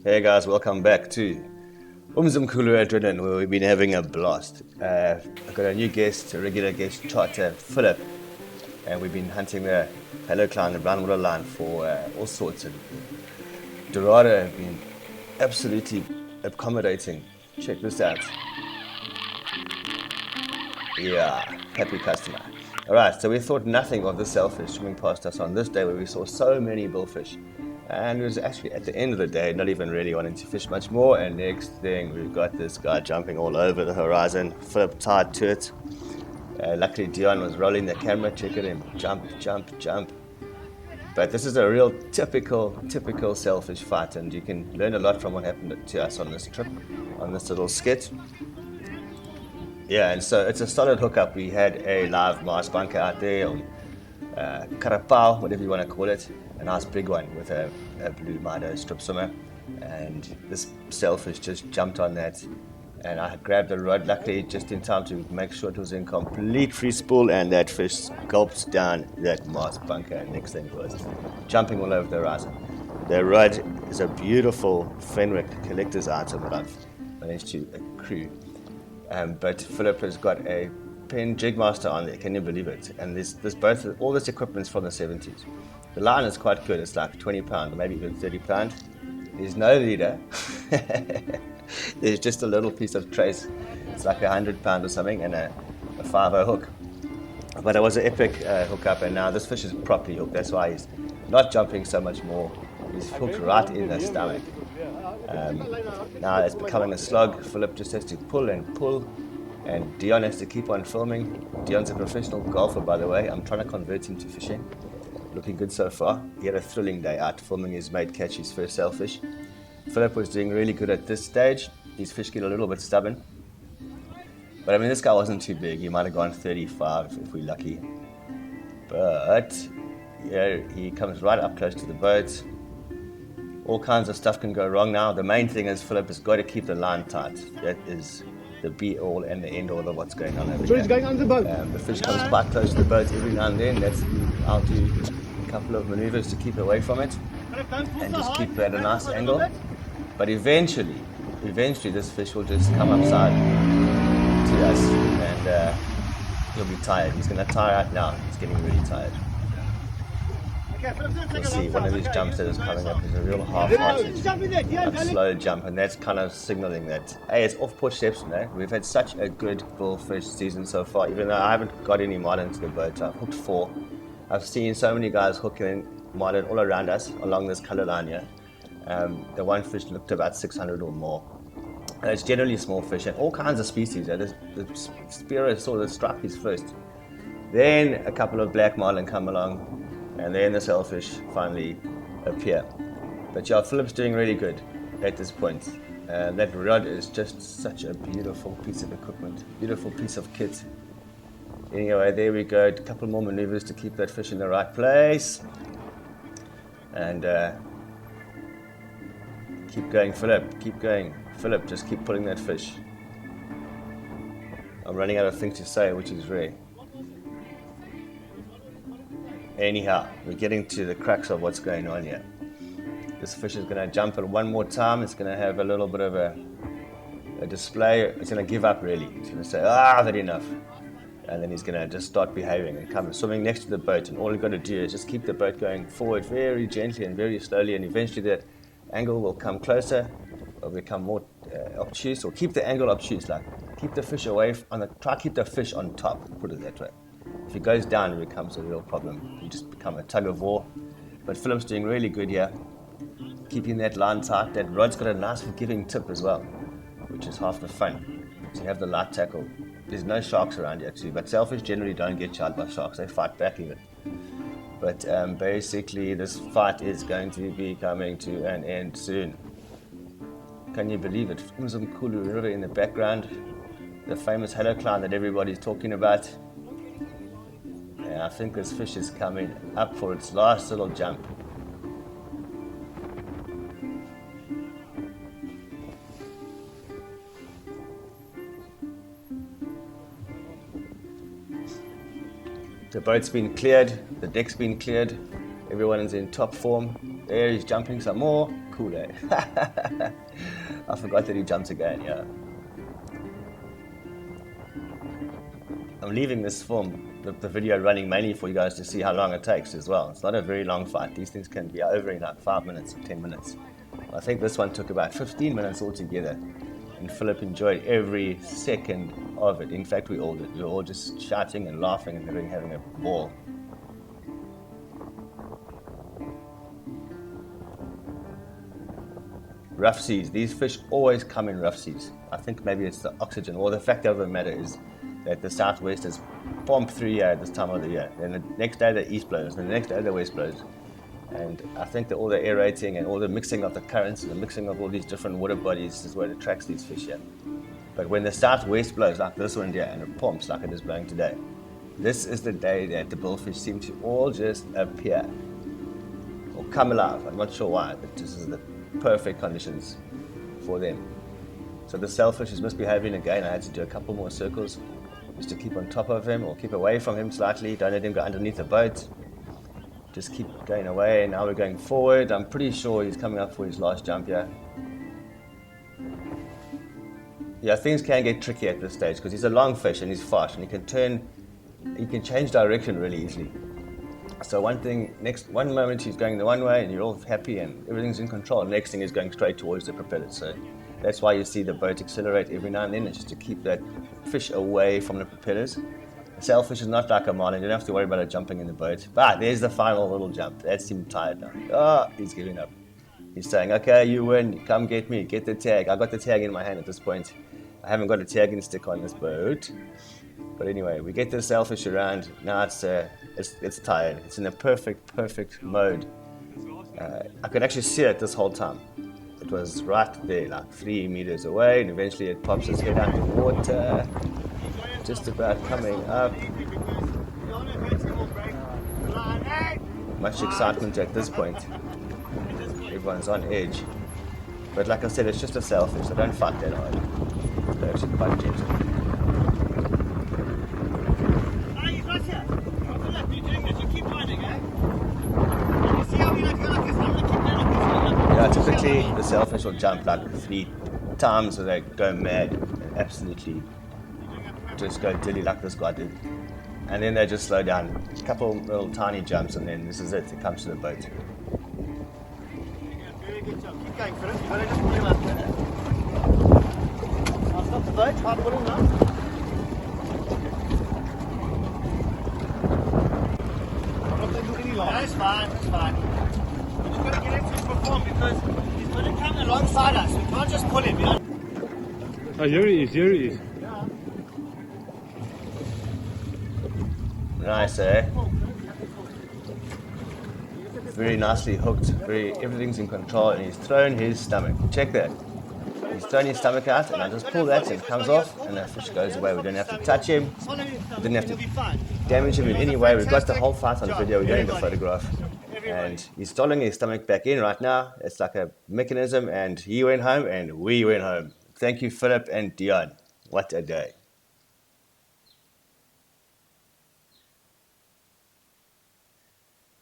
Hey guys, welcome back to Umzimkulu at Drinnen, where we've been having a blast. I've got a new guest, a regular guest, charter, Philip, and we've been hunting the halocline, the rainwater line for all sorts. And dorado have been absolutely accommodating. Check this out. Yeah, happy customer. Alright, so we thought nothing of the sailfish swimming past us on this day where we saw so many billfish. And it was actually at the end of the day, not even really wanting to fish much more. And next thing, we've got this guy jumping all over the horizon. Philip tied to it. Luckily, Dion was rolling the camera, checking him jump, jump, jump. But this is a real typical sailfish fight, and you can learn a lot from what happened to us on this trip, on this little skit. Yeah, and so it's a solid hookup. We had a live Mars bunker out there, or carapau, whatever you want to call it. A nice big one with a blue Mido strip swimmer, and this sailfish just jumped on that, and I grabbed the rod, luckily just in time to make sure it was in complete free spool, and that fish gulped down that Mars bunker. And next thing was jumping all over the horizon. The rod is a beautiful Fenwick collector's item that I've managed to accrue, but Philip has got a Penn Jigmaster on there, can you believe it? And all this equipment's from the 70s. The line is quite good, it's like 20 pound, or maybe even 30 pound. There's no leader. There's just a little piece of trace. It's like 100 pound or something, and a 5-0 hook. But it was an epic hookup, and now this fish is properly hooked. That's why he's not jumping so much more. He's hooked right in the stomach. Now it's becoming a slog. Philip just has to pull and pull, and Dion has to keep on filming. Dion's a professional golfer, by the way. I'm trying to convert him to fishing. Looking good so far. He had a thrilling day out filming his mate catch his first sailfish. Philip was doing really good at this stage. His fish get a little bit stubborn. But I mean, this guy wasn't too big. He might have gone 35 if we're lucky. But yeah, he comes right up close to the boat. All kinds of stuff can go wrong now. The main thing is Philip has got to keep the line tight. That is the be-all and the end-all of what's going on over here. He's going under the boat. The fish comes quite close to the boat every now and then. I'll do a couple of maneuvers to keep away from it and just keep it at a nice angle. But eventually this fish will just come upside to us, and he'll be tired. He's going to tire out now. He's getting really tired. You'll see one of these jumps that is coming up is a real half-hearted, slow jump, and that's kind of signaling that, hey, it's off perception. We've had such a good bullfish season so far, even though I haven't got any marlin to the boat. I've hooked 4. I've seen so many guys hooking marlin all around us along this colour line here. The one fish looked about 600 or more. And it's generally small fish and all kinds of species. The Spearos saw the stripes first. Then a couple of black marlin come along, and then the sailfish finally appear. But yeah, Philip's doing really good at this point. That rod is just such a beautiful piece of equipment, beautiful piece of kit. Anyway, there we go. A couple more maneuvers to keep that fish in the right place. And keep going, Philip. Keep going. Philip, just keep pulling that fish. I'm running out of things to say, which is rare. Anyhow, we're getting to the crux of what's going on here. This fish is going to jump it one more time. It's going to have a little bit of a display. It's going to give up, really. It's going to say, I've had enough. And then he's going to just start behaving and come swimming next to the boat. And all you've got to do is just keep the boat going forward very gently and very slowly. And eventually that angle will come closer or become more obtuse. Or keep the angle obtuse. Like keep the fish away. Try to keep the fish on top, put it that way. If it goes down, it becomes a real problem. You just become a tug of war. But Philip's doing really good here. Keeping that line tight. That rod's got a nice forgiving tip as well, which is half the fun. So you have the light tackle. There's no sharks around here too, but sailfish generally don't get charged by sharks. They fight back even. But basically, this fight is going to be coming to an end soon. Can you believe it? Umzimkulu River in the background. The famous halocline that everybody's talking about. And I think this fish is coming up for its last little jump. The boat's been cleared, the deck's been cleared, everyone is in top form. There he's jumping some more. cool, eh? I forgot that he jumped again, yeah. I'm leaving this film, the video running mainly for you guys to see how long it takes as well. It's not a very long fight. These things can be over in like 5 minutes or 10 minutes. I think this one took about 15 minutes altogether. And Philip enjoyed every second of it. In fact, we all did. We were all just shouting and laughing and having a ball. Rough seas. These fish always come in rough seas. I think maybe it's the oxygen, or the fact of the matter is that the southwest is pumped through here at this time of the year. Then the next day the east blows, and the next day the west blows. And I think that all the aerating and all the mixing of the currents and the mixing of all these different water bodies is what attracts these fish here. But when the southwest blows like this one here and it pumps like it is blowing today, this is the day that the billfish seem to all just appear or come alive. I'm not sure why, but this is the perfect conditions for them. So the sailfish is misbehaving again. I had to do a couple more circles just to keep on top of him or keep away from him slightly. Don't let him go underneath the boat. Just keep going away. Now we're going forward. I'm pretty sure he's coming up for his last jump here. Yeah, things can get tricky at this stage because he's a long fish and he's fast and he can change direction really easily. So one moment he's going the one way and you're all happy and everything's in control. The next thing is going straight towards the propeller. So that's why you see the boat accelerate every now and then. It's just to keep that fish away from the propellers. The sailfish is not like a marlin. You don't have to worry about it jumping in the boat. But there's the final little jump. That's him tired now. Oh, he's giving up. He's saying, okay, you win. Come get me. Get the tag. I got the tag in my hand at this point. I haven't got a tagging stick on this boat. But anyway, we get the sailfish around. Now it's tired. It's in a perfect mode. I could actually see it this whole time. It was right there, like 3 meters away, and eventually it pops its head out of the water. Just about coming up. Much excitement at this point. Everyone's on edge. But like I said, it's just a sailfish. They don't fight that hard. They're actually quite gentle. Yeah, typically the sailfish will jump like 3 times so they go mad and absolutely just go dilly like this guy did. And then they just slow down. A couple little tiny jumps and then this is it. It comes to the boat. Very good job. Keep going, Phillips. You've got to just pull him up there. I'll stop the boat. Try to pull him up. I'm not going to do any long. No, it's fine. It's fine. We're just going to get him to perform because he's going to come alongside us. We can't just pull him, you know? Oh, here he is. Here he is. Nice, eh? Very nicely hooked. Everything's in control, and he's thrown his stomach. Check that. He's thrown his stomach out, and I just pull that, and it comes off, and the fish goes away. We don't have to touch him. We didn't have to damage him in any way. We've got the whole fight on video. We don't need the photograph. And he's stalling his stomach back in right now. It's like a mechanism, and he went home, and we went home. Thank you, Philip and Dion. What a day.